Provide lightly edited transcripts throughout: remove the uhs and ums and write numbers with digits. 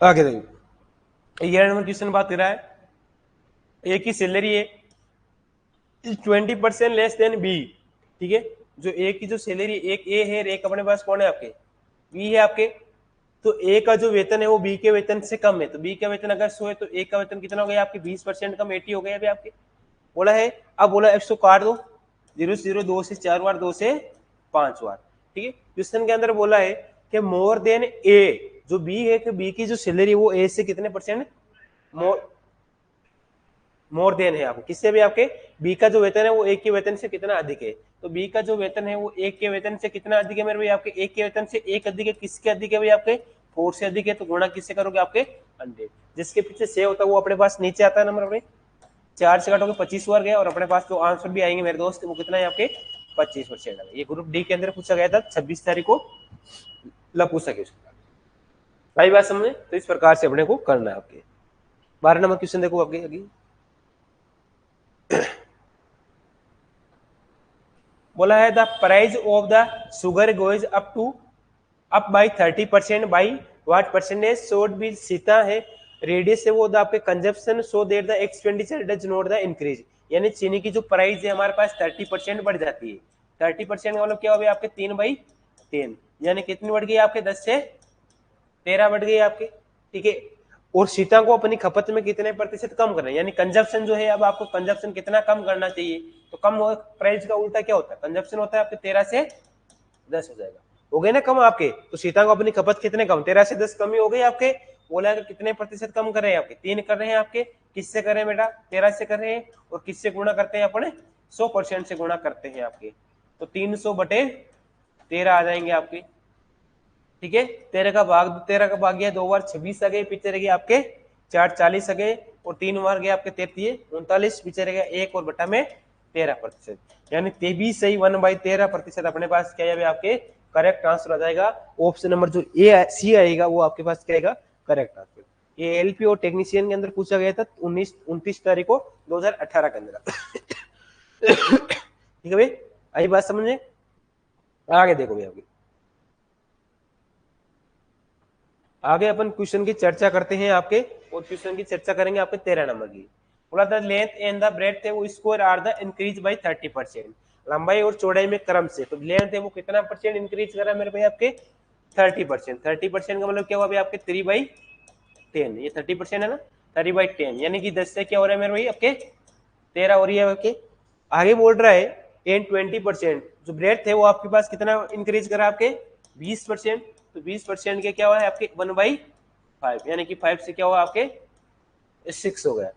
आगे देखिए 11 number question बात कर रहा है, ए की सैलरी है 20% लेस देन बी। ठीक है, जो ए की जो सैलरी, एक ए है, एक अपने पास कौन है आपके, बी है आपके। तो ए का जो वेतन है वो बी के वेतन से कम है, तो बी का वेतन अगर 100 है तो ए का वेतन कितना हो गया आपके 20% कम, 80 हो गया अभी आपके। बोला है, अब बोला इसको काट दो, 0 से 0, 2 से 4 बार, 2 से 5 बार। ठीक है, क्वेश्चन के अंदर बोला है कि मोर देन ए, जो बी है कि बी की जो सैलरी वो ए से कितने परसेंट मोर देन है आपको, किससे भी आपके बी का जो वेतन है वो एक के वेतन से कितना अधिक है। तो बी का जो वेतन है वो एक के वेतन से कितना अधिक है मेरे भाई आपके, एक के वेतन से एक अधिक है, किसके अधिक है भाई आपके 4 से अधिक है, तो गुणा किससे करोगे आपके 100। जिसके पीछे से होता है वो अपने पास नीचे आता है नंबर अपने, 4 से काटोगे 25 बार गया, और अपने पास जो आंसर भी आएंगे मेरे दोस्त वो कितना है आपके 25%। ये ग्रुप डी के अंदर पूछा गया था 26 तारीख को, पूछा गया। भाई बात समझे, तो इस प्रकार से अपने को करना है आपके। 12 नंबर क्वेश्चन देखो आपके आगे, बोला है the price of the sugar goes up by 30% by what percentage, should be सीता है रेडियस है वो द आपके consumption, so that the expenditure does not the increase. यानी चीनी की जो प्राइस है हमारे पास 30% बढ़ जाती है। 30% का मतलब क्या हो गया आपके 3/10, यानी कितनी बढ़ गई आपके 10 से 13 बढ़ गई आपके। ठीक है, और सीता को अपनी खपत में कितने प्रतिशत कम करना है, यानी कंजप्शन जो है, अब आपको कंजप्शन कितना कम करना चाहिए, तो कम प्राइस का उल्टा क्या होता है, कंजप्शन होता है आपके 13 से 10 हो जाएगा। हो गए ना कम आपके, तो सीता को अपनी खपत कितने कम, 13 से 10 कमी हो गई आपके। बोला है कितने प्रतिशत कम कर रहे हैं आपके, 3 कर रहे हैं आपके। किससे कर रहे हैं बेटा, 13 से कर रहे हैं, और किससे गुणा करते हैं अपने 100% से गुणा करते हैं आपके, तो 300/13 आ जाएंगे आपके। ठीक है, 13 का भाग गया 2 बार 26 आ गए, पीछे रह गए आपके 4 40 आ गए, और 3 बार गए आपके 33 39, पीछे रह गया 1 और बटा में 13%, यानी 23 सही 1/13% अपने पास क्या है आपके करेक्ट आंसर आ जाएगा। ऑप्शन नंबर जो ए सी आएगा वो आपके पास क्या आएगा करेक्ट आंसर। ये एलपी और टेक्नीशियन के अंदर पूछा गया था 29 तारीख को 2018 के अंदर। ठीक है भाई, आई बात समझ में। आगे देखो भाई, आगे अपन क्वेश्चन की चर्चा करते हैं आपके, और क्वेश्चन की चर्चा करेंगे आपके 13 नंबर की। बोला the length and the breadth है वो square are the increase by 30%, लंबाई और चौड़ाई में क्रम से, तो लेंथ है वो कितना परसेंट इंक्रीज कर रहा है मेरे भाई आपके 30%। 30% का मतलब क्या हुआ भाई आपके 3/10, ये 30% है ना, 3/10 यानी कि 10 से क्या हो रहा है मेरे भाई आपके 13 हो रही है आपके। आगे बोल रहा है एंड 20%, जो ब्रेड्थ है वो आपके पास कितना इंक्रीज करा आपके 20%, तो 20% के क्या हुआ है आपके 1/5, यानी कि 5 से क्या हुआ आपके 6 हो गया।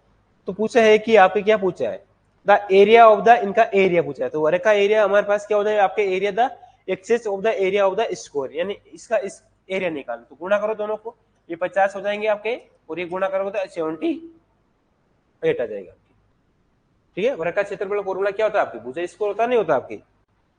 तो पूछा है कि आपके क्या पूछा है, द एरिया ऑफ द, इनका एरिया पूछा है, तो वर्ग का एरिया हमारे पास क्या होता है आपके area the excess of the area of the square, यानी इसका इस एरिया निकालो, तो गुणा करो दोनों को, ये 50 हो जाएंगे आपके, और ये गुणा करोगे तो 78 आ जाएगा। ठीक है, वर्ग का क्षेत्रफल फॉर्मूला क्या होता है आपकी भुजा स्कोर होता नहीं होता आपकी।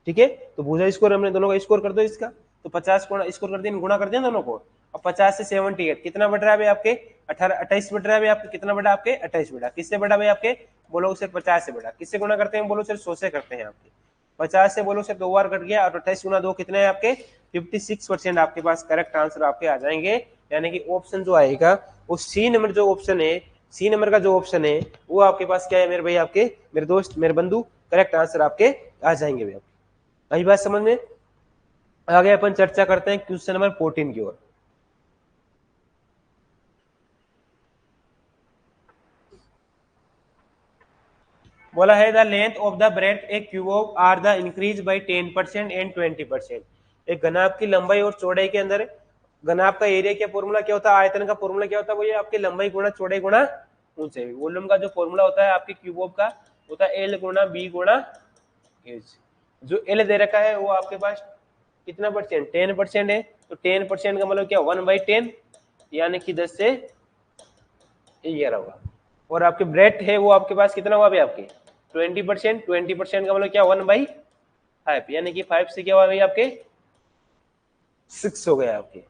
ठीक है, तो भुजा स्कोर हमने दोनों का स्कोर कर दो इसका, तो 50 को स्कोर कर दिया, गुणा कर दिया दोनों को। अब 50 से 78 कितना बढ़ रहा है आपके 28 बढ़ रहा है आपके, कितना बढ़ा आपके 28 बढ़ा, किससे बढ़ा भाई आपके बोलो सिर्फ 50 से बढ़ा, किससे गुणा करते हैं बोलो सिर्फ 100 से करते हैं आपके। 50 से बोलो सिर्फ 2 बार कट गया, और 28 गुना 2 कितने हैं आपके 56% आपके पास करेक्ट आंसर आपके आ जाएंगे। यानी कि ऑप्शन जो आएगा वो सी नंबर जो ऑप्शन है, सी नंबर का जो ऑप्शन है वो आपके पास क्या है मेरे भाई आपके मेरे दोस्त मेरे बंधु करेक्ट आंसर आपके आ जाएंगे भैया। आई बात समझ में। आगे अपन चर्चा करते हैं क्वेश्चन नंबर 14 की ओर। बोला है the length of the breadth a cube are the increase by 10% and 20%। एक घनाभ की लंबाई और चौड़ाई के अंदर घनाभ का एरिया क्या फॉर्मूला क्या होता है, आयतन का फॉर्मूला क्या होता है, वो ये आपकी लंबाई गुणा चौड़ाई गुणा ऊंचाई। वॉल्यूम का जो फॉर्मूला होता है आपके क्यूब का होता है एल गुणा बी गुणा एच। जो एल दे रखा है वो आपके पास कितना परसेंट 10% है, तो 10% का मतलब क्या 1/10, यानी कि 10 से 11 होगा। और आपके ब्रेथ है वो आपके पास कितना हुआ भाई आपके 20%, 20% का मतलब क्या 1/5, यानी कि 5 से क्या हुआ भाई आपके 6 हो गया आपके।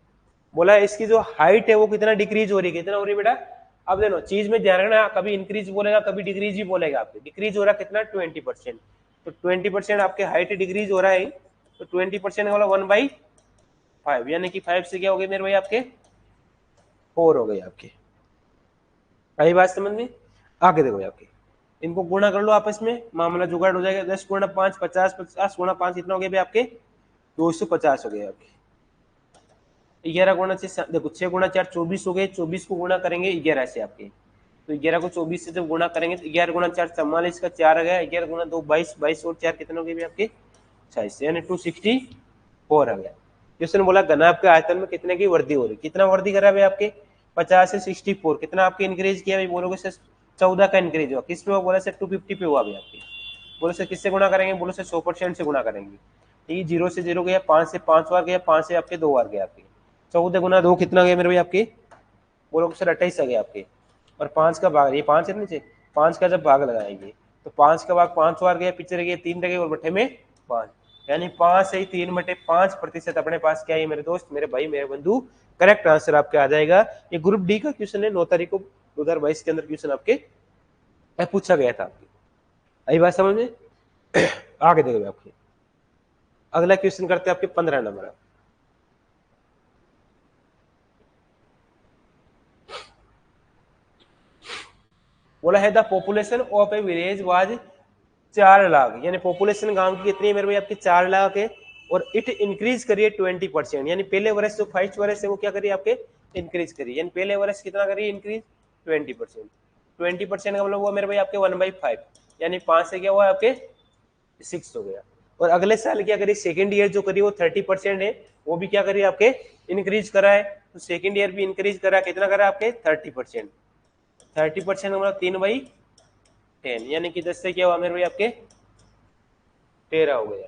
बोला इसकी जो हाइट है वो कितना डिक्रीज हो रही है, कितना हो रही है बेटा। अब देखो चीज में ध्यान रखना, कभी इंक्रीज बोलेगा कभी डिक्रीज ही बोलेगा आपके। डिक्रीज हो रहा है कितना 20%, तो 20% आपके हाइट डिक्रीज हो रहा है, तो 20% का मतलब 1/5, यानी कि 5 से क्या हो गए मेरे भाई आपके 4 हो गए आपके। आई बात समझ में? आगे देखो आपके, इनको गुणा कर लो आपस में, मामला जुगाड़ हो जाएगा। 10 गुणा 5 50, 50 गुणा 5 कितना हो गया भाई आपके 250 हो गए आपके। 11 गुणा 6 देखो 6 गुणा 4 24 हो गए, 24 को गुणा करेंगे 11 से आपके, तो 11 को 24 से जब गुणा करेंगे तो 11 गुणा 4 44 का 4 आ गया, 11 गुणा 2 22, 22 और 4 कितने हो गए आपके 26, यानी 264 आ गया। क्वेश्चन बोला घनाभ के आयतन में कितने की वृद्धि हो रही, कितना वृद्धि करा भाई आपके 50 से 64, कितना आपके इंक्रीज किया भाई, बोलोगे सर 14 का इंक्रीज हुआ, किस पे हुआ, बोला सर 250 पे हुआ भाई आपके। बोलो सर किससे गुणा करेंगे, बोलो सर 100% से गुणा करेंगे। ठीक, 0 से 0 गया, 5 से 5 बार गया, 5 से आपके 2 बार गया आपके, 14 गुना 2 कितना गया मेरे भाई आपके, बोलो सर 28 आ गया आपके। और 5 का भाग, ये 5 है नीचे, 5 का जब भाग लगाएंगे तो 5 का भाग 5 बार गया, पीछे रह गया 3 रह गए और बट्टे में 5, यानी 5 से 3/5% अपने पास क्या है मेरे दोस्त, मेरे भाई, मेरे बंधु, करेक्ट आंसर आपके आ जाएगा। ये ग्रुप डी का क्वेश्चन है, 9 तारीख को 2022 के अंदर क्वेश्चन आपके पूछा गया था आपके। आई बात समझ में? आगे देखो आपके, अगला क्वेश्चन करते हैं आपके 15 नंबर। बोला है the population of A village was 4 lakh, यानी पॉपुलेशन गांव की कितनी है मेरे भाई आपकी 4 लाख है, और इट इंक्रीज करिए 20%, यानी पहले वर्ष जो फर्स्ट वर्ष है वो क्या करिए आपके इंक्रीज करिए, यानी पहले वर्ष कितना करिए इंक्रीज 20%। 20% का मतलब हुआ मेरे भाई आपके 1/5, यानी 5 से क्या हुआ आपके 6 हो गया। और अगले साल क्या करिए सेकेंड ईयर जो करिए वो 30% है, वो भी क्या करिए आपके इंक्रीज करा है, तो सेकेंड ईयर भी इंक्रीज करा, कितना करा आपके 30%। 30% मतलब 3/10, यानी कि 10 से क्या हुआ मेरे भाई आपके 13 हो गया।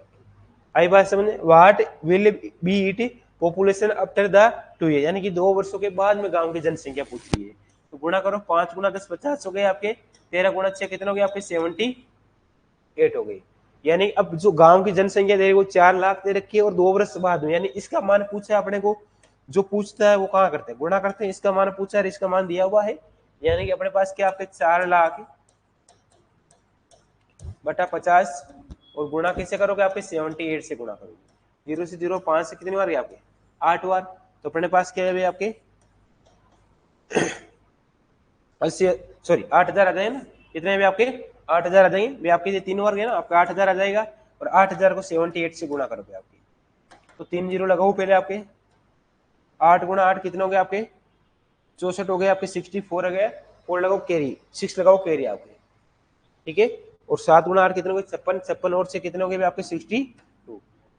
आई बात समझ, what will be it population after the 2 year, यानी कि 2 वर्षों के बाद में गांव की जनसंख्या पूछी है, तो गुणा करो 5 गुणा 10 50 हो गए आपके, 13 गुणा 6 कितने हो गए आपके 78 हो गई। यानी अब जो गांव की जनसंख्या दे रही है वो 4 लाख दे रखी है और 2 वर्ष बाद में, यानी इसका मान पूछा है अपने को, जो पूछता है वो कहाँ करते हैं गुणा करते हैं, इसका मान पूछा है, इसका मान दिया हुआ है, यानी कि अपने पास क्या आपके 4 लाख बटा 50 और गुणा किससे करोगे आपके 78 से गुणा करोगे, 0 से 0 5 से कितनी बार गए आपके 8 बार, तो अपने पास क्या है आपके 80 सॉरी 8000 आ जाए ना, कितने भी आपके 8000 आ जाएंगे भी आपके, 3 बार गए ना आपका 8000 आ जाएगा, और 8000 को 78 से गुणा करोगे आपके, तो 3 जीरो लगाओ पहले आपके, 8 गुणा 8 कितने हो गए आपके 64 हो गए आपके, 64 हो गए, और लगाओ कैरी 6 लगाओ कैरी आपके, ठीक है, और 7 गुणा 8 कितने हो गए 56, 56 और से कितने हो गए आपके 62,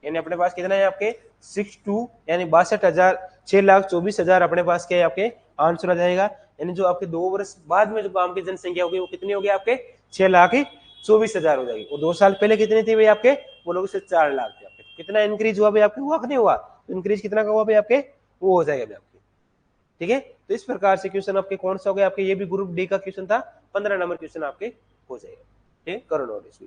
यानी अपने पास कितना है आपके 62, यानी 62,000 6,24,000 अपने पास क्या है आपके आंसर आ जाएगा। यानी जो आपके 2 वर्ष बाद में जो गांव की जनसंख्या होगी वो कितनी होगी आपके 6,24,000 हो जाएगी, और 2 साल पहले कितनी थी भाई आपके, वो लोग से 4 लाख थे आपके, कितना इंक्रीज हुआ भाई आपके, हुआ कि नहीं हुआ, इंक्रीज कितना का हुआ भाई आपके, वो हो जाएगा भाई आपके, ठीक है। तो इस प्रकार से क्वेश्चन आपके कौन सा हो गया आपके, ये भी ग्रुप डी का क्वेश्चन था, 15 नंबर क्वेश्चन आपके हो जाएगा, ठीक है, करो नोट इस